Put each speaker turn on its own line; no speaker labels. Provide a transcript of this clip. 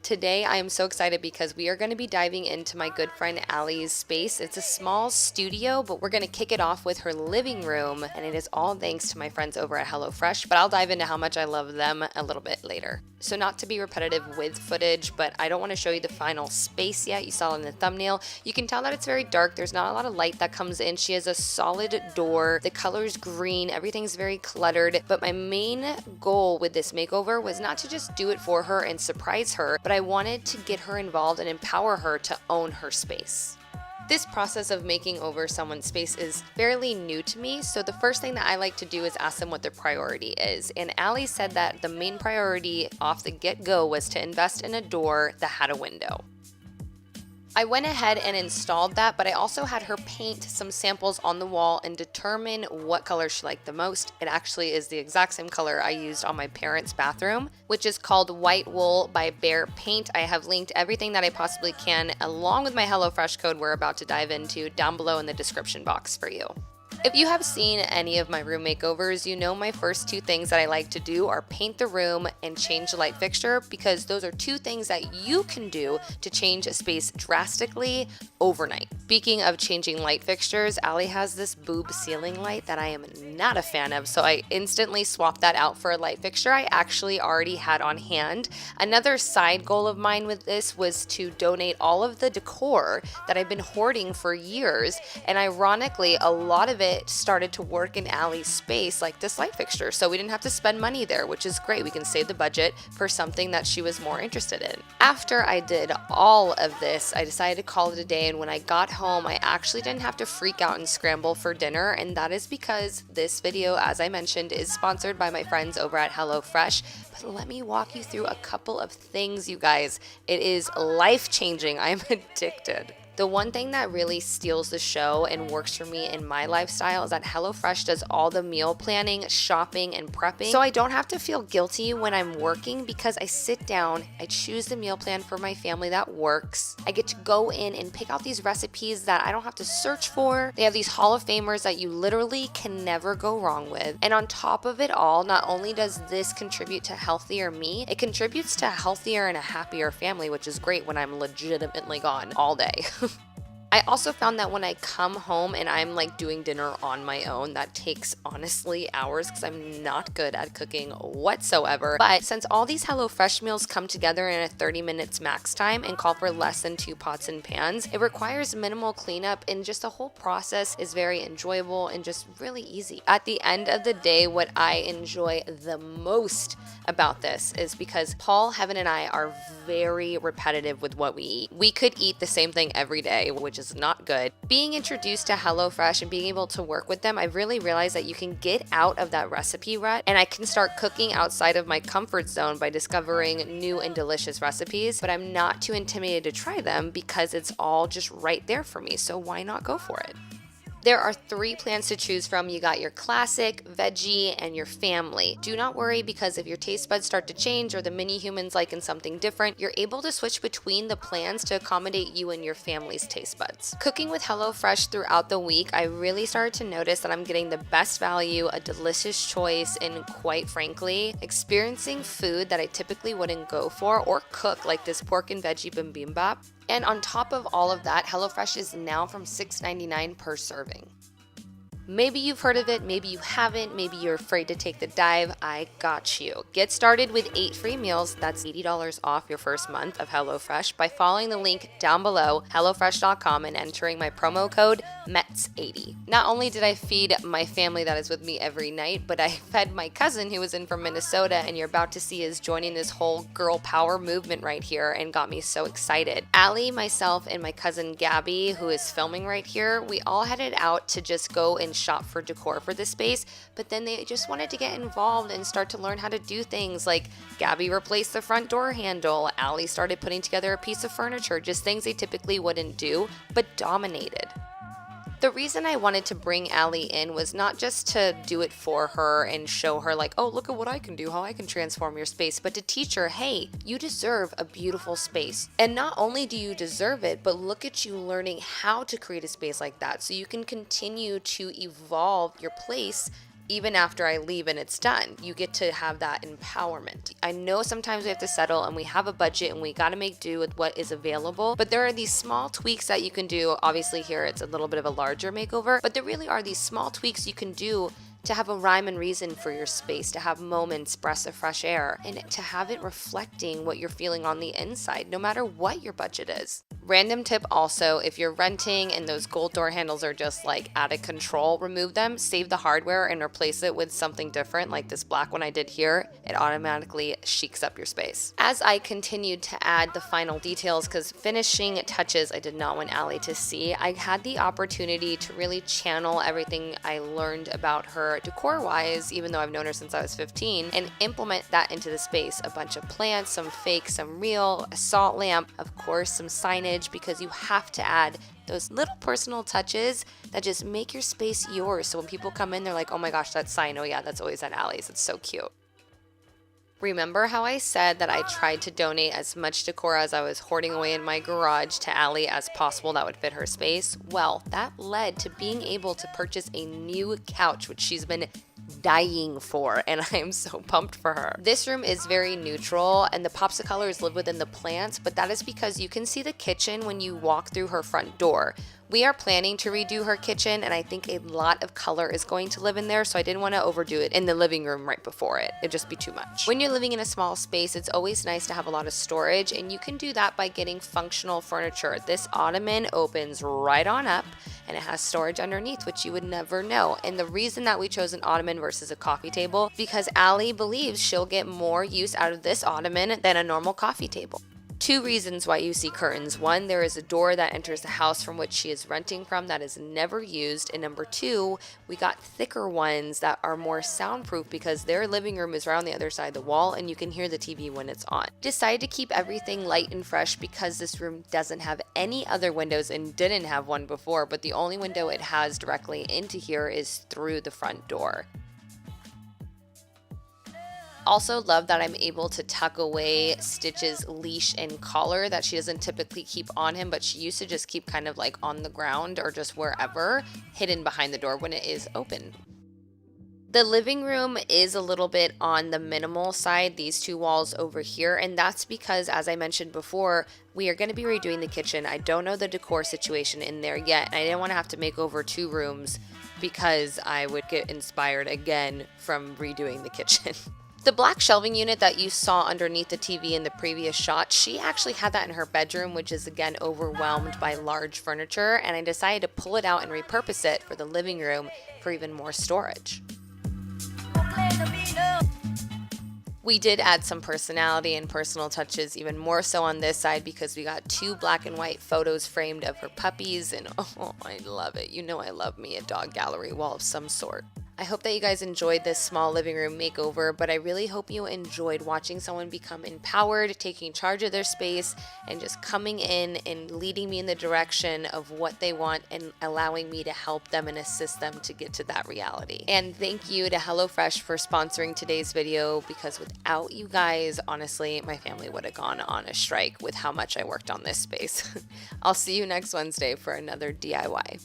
Today I am so excited because we are going to be diving into my good friend Allie's space. It's a small studio, but we're going to kick it off with her living room, and it is all thanks to my friends over at HelloFresh, but I'll dive into how much I love them a little bit later. So not to be repetitive with footage, but I don't want to show you the final space yet. You saw it in the thumbnail. You can tell that it's very dark. There's not a lot of light that comes in. She has a solid door. The color's green. Everything's very cluttered. But my main goal with this makeover was not to just do it for her and surprise her, but I wanted to get her involved and empower her to own her space. This process of making over someone's space is fairly new to me, so the first thing that I like to do is ask them what their priority is. And Allie said that the main priority off the get-go was to invest in a door that had a window. I went ahead and installed that, but I also had her paint some samples on the wall and determine what color she liked the most. It actually is the exact same color I used on my parents' bathroom, which is called White Wool by Behr Paint. I have linked everything that I possibly can, along with my HelloFresh code we're about to dive into, down below in the description box for you. If you have seen any of my room makeovers, you know my first two things that I like to do are paint the room and change the light fixture, because those are two things that you can do to change a space drastically overnight. Speaking of changing light fixtures, Allie has this boob ceiling light that I am not a fan of, so I instantly swapped that out for a light fixture I actually already had on hand. Another side goal of mine with this was to donate all of the decor that I've been hoarding for years, and ironically, a lot of it started to work in Allie's space, like this light fixture, so we didn't have to spend money there, which is great. We can save the budget for something that she was more interested in. After I did all of this, I decided to call it a day, and when I got home, I actually didn't have to freak out and scramble for dinner, and that is because this video, as I mentioned, is sponsored by my friends over at HelloFresh. But let me walk you through a couple of things, you guys. It is life-changing. I'm addicted. The one thing that really steals the show and works for me in my lifestyle is that HelloFresh does all the meal planning, shopping, and prepping. So I don't have to feel guilty when I'm working, because I sit down, I choose the meal plan for my family that works. I get to go in and pick out these recipes that I don't have to search for. They have these Hall of Famers that you literally can never go wrong with. And on top of it all, not only does this contribute to healthier me, it contributes to a healthier and a happier family, which is great when I'm legitimately gone all day. I also found that when I come home and I'm like doing dinner on my own, that takes honestly hours, because I'm not good at cooking whatsoever. But since all these HelloFresh meals come together in a 30 minutes max time and call for less than 2 pots and pans, it requires minimal cleanup, and just the whole process is very enjoyable and just really easy. At the end of the day, what I enjoy the most about this is because Paul, Heaven, and I are very repetitive with what we eat. We could eat the same thing every day, which is not good. Being introduced to HelloFresh and being able to work with them, I've really realized that you can get out of that recipe rut, and I can start cooking outside of my comfort zone by discovering new and delicious recipes, but I'm not too intimidated to try them because it's all just right there for me, so why not go for it? There are 3 plans to choose from. You got your classic, veggie, and your family. Do not worry, because if your taste buds start to change or the mini humans liking something different, you're able to switch between the plans to accommodate you and your family's taste buds. Cooking with HelloFresh throughout the week, I really started to notice that I'm getting the best value, a delicious choice, and quite frankly, experiencing food that I typically wouldn't go for or cook, like this pork and veggie bibimbap. And on top of all of that, HelloFresh is now from $6.99 per serving. Maybe you've heard of it, maybe you haven't, maybe you're afraid to take the dive. I got you. Get started with 8 free meals. That's $80 off your first month of HelloFresh by following the link down below, hellofresh.com, and entering my promo code METS80. Not only did I feed my family that is with me every night, but I fed my cousin who was in from Minnesota, and you're about to see is joining this whole girl power movement right here, and got me so excited. Allie, myself, and my cousin Gabby, who is filming right here, we all headed out to just go and shop for decor for this space, but then they just wanted to get involved and start to learn how to do things like Gabby replaced the front door handle, Allie started putting together a piece of furniture, just things they typically wouldn't do, but dominated. The reason I wanted to bring Allie in was not just to do it for her and show her like, oh, look at what I can do, how I can transform your space, but to teach her, hey, you deserve a beautiful space. And not only do you deserve it, but look at you learning how to create a space like that so you can continue to evolve your place even after I leave and it's done. You get to have that empowerment. I know sometimes we have to settle and we have a budget and we got to make do with what is available, but there are these small tweaks that you can do. Obviously here it's a little bit of a larger makeover, but there really are these small tweaks you can do to have a rhyme and reason for your space, to have moments, breaths of fresh air, and to have it reflecting what you're feeling on the inside, no matter what your budget is. Random tip also, if you're renting and those gold door handles are just like out of control, remove them, save the hardware, and replace it with something different, like this black one I did here. It automatically chics up your space. As I continued to add the final details, because finishing touches I did not want Allie to see, I had the opportunity to really channel everything I learned about her decor-wise, even though I've known her since I was 15, and implement that into the space. A bunch of plants, some fake, some real, a salt lamp, of course, some signage, because you have to add those little personal touches that just make your space yours. So when people come in, they're like, oh my gosh, that sign, oh yeah, that's always at Allie's. It's so cute. Remember how I said that I tried to donate as much decor as I was hoarding away in my garage to Allie as possible that would fit her space? Well, that led to being able to purchase a new couch, which she's been dying for, and I am so pumped for her. This room is very neutral and the pops of colors live within the plants, but that is because you can see the kitchen when you walk through her front door. We are planning to redo her kitchen, and I think a lot of color is going to live in there, so I didn't want to overdo it in the living room right before it. It'd just be too much. When you're living in a small space, it's always nice to have a lot of storage, and you can do that by getting functional furniture. This ottoman opens right on up, and it has storage underneath, which you would never know. And the reason that we chose an ottoman versus a coffee table, because Allie believes she'll get more use out of this ottoman than a normal coffee table. Two reasons why you see curtains. One, there is a door that enters the house from which she is renting from that is never used. And number two, we got thicker ones that are more soundproof because their living room is right on the other side of the wall and you can hear the TV when it's on. Decided to keep everything light and fresh because this room doesn't have any other windows and didn't have one before, but the only window it has directly into here is through the front door. Also love that I'm able to tuck away Stitch's leash and collar that she doesn't typically keep on him, but she used to just keep kind of like on the ground or just wherever, hidden behind the door when it is open. The living room is a little bit on the minimal side, these two walls over here, and that's because, as I mentioned before, we are going to be redoing the kitchen. I don't know the decor situation in there yet, and I didn't want to have to make over 2 rooms because I would get inspired again from redoing the kitchen. The black shelving unit that you saw underneath the TV in the previous shot, she actually had that in her bedroom, which is again overwhelmed by large furniture, and I decided to pull it out and repurpose it for the living room for even more storage. We did add some personality and personal touches, even more so on this side because we got 2 black and white photos framed of her puppies, and oh, I love it. You know I love me a dog gallery wall of some sort. I hope that you guys enjoyed this small living room makeover, but I really hope you enjoyed watching someone become empowered, taking charge of their space, and just coming in and leading me in the direction of what they want and allowing me to help them and assist them to get to that reality. And thank you to HelloFresh for sponsoring today's video, because without you guys, honestly, my family would have gone on a strike with how much I worked on this space. I'll see you next Wednesday for another DIY.